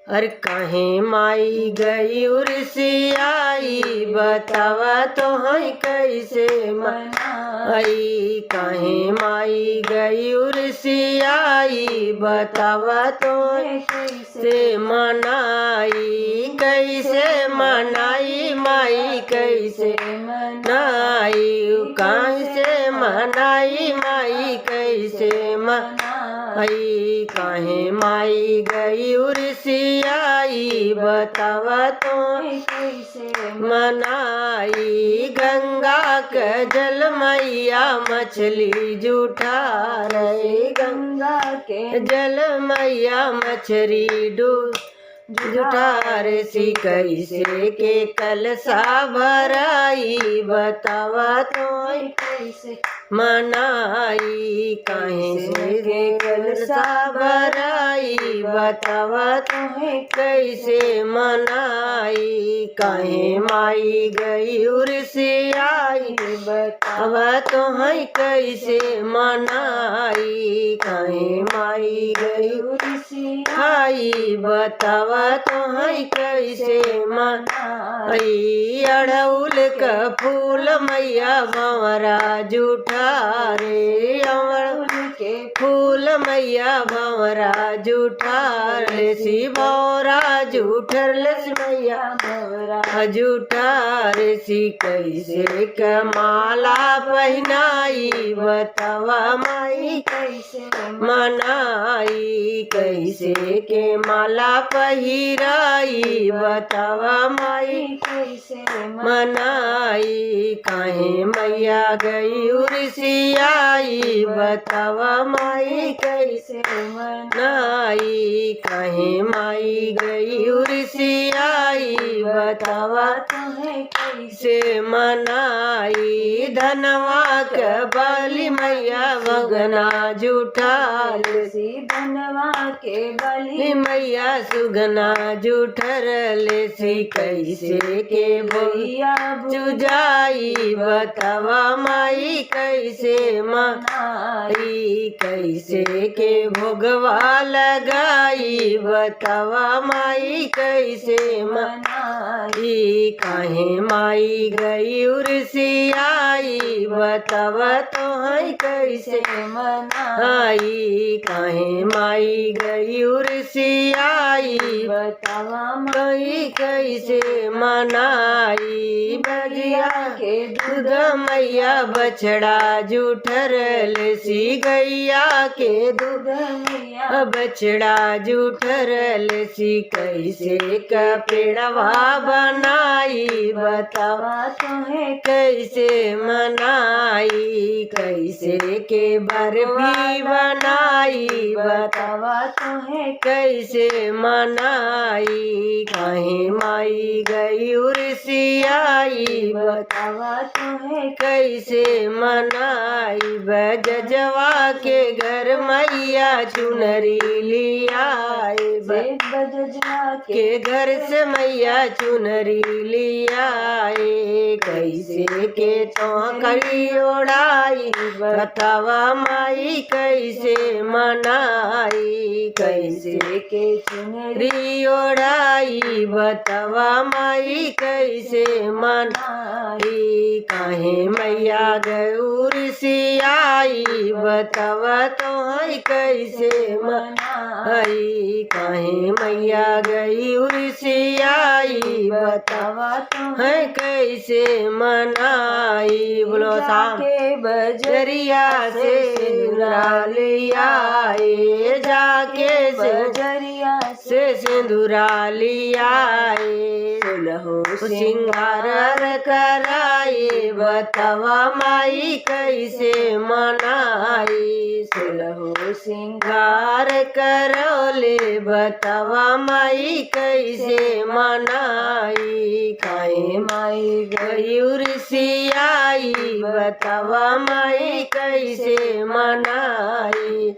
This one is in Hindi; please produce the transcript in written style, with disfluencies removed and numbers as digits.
अरे काहे माई गई उर्सियाई बतावा तो है कैसे मनाई। काहे माई गई उर्सियाई बतावा तो कैसे मनाई। कैसे मनाई माई कैसे मनाई। कैसे मनाई माई कैसे मनाई। काहे माई गई उर्सियाई बतावा तो कैसे मनाई। गंगा के जल मैया मछली जूठा रहे। गंगा के जल मैया मछली जूठा रे सी कैसे के कलसा भराई बतावा तो कैसे मनाई। कैसे के कलसा भराई बतावा तो कैसे मनाई। काहे माई गई उर्सियाई बतावा तो कैसे मनाई। काहे माई गई उर्सियाई बतावा तो कैसे मनाई। अड़उल का फूल मैया भंवरा जूठा रे। अड़उल के फूल मैया भंवरा जूठा रे। सी भंवरा जूठर लस मैया भंवरा जूठा रे। सी कैसे का माला पहनाई बतावा माई कैसे मनाई। कैसे के माला पहिराई बतावा माई कैसे मनाई। काहे मैया गई उर्सियाई बतावा माई कैसे मनाई। काहे माई गई उर्सियाई बतावा तुम्हें कैसे मनाई। धनवा के बलि मैया भगना जूठा सी। धनवा के बलि मैया सुगना जूठर ले सी। कैसे के भैया जुजाई बतावा माई कैसे मनाई। कैसे के भोगवा लगाई बतावा माई कैसे मनाई। काहे माई गई उर्सियाई बतावा तो कैसे मनाई। काहे माई गई उर्सियाई बतावा माई कैसे मनाई। बगिया के दूध मैया बछड़ा जूठर ले सी। गैया के दूध मैया बछड़ा जूठर ले सी। कैसे का पेड़वा बनाई बतावा तुम्हें कैसे मनाई। कैसे के बर्फी बनाई बतावा तुम्हें कैसे मनाई। काहे माई गई उर्सियाई बतावा तुम्हें कैसे मनाई। बजजवा के घर मैया चुनरी लियाए। बजजवा के घर से मैया चुनरी लियाए। कैसे के तो करी ओढ़ाई बतावा माई कैसे मनाई। कैसे के चुनरी ओढ़ाई बतावा माई कैसे मनाई। काहे मैया गई उर्सियाई बतावा तो कैसे मनाई। काहे मैया गई उर्सियाई बतावा तो कैसे मनाई। बोलो शाम के बजरिया से सिंदूरा लियाए। जाके बजरिया से सिंदूरा लियाए। सुलहो सिंगार कराए बतावा माई कैसे मनाई। सुलहो सिंगार करौले बतावा माई कैसे मनाई। काहे माई गई उर्सियाई बतावा माई कैसे मनाई।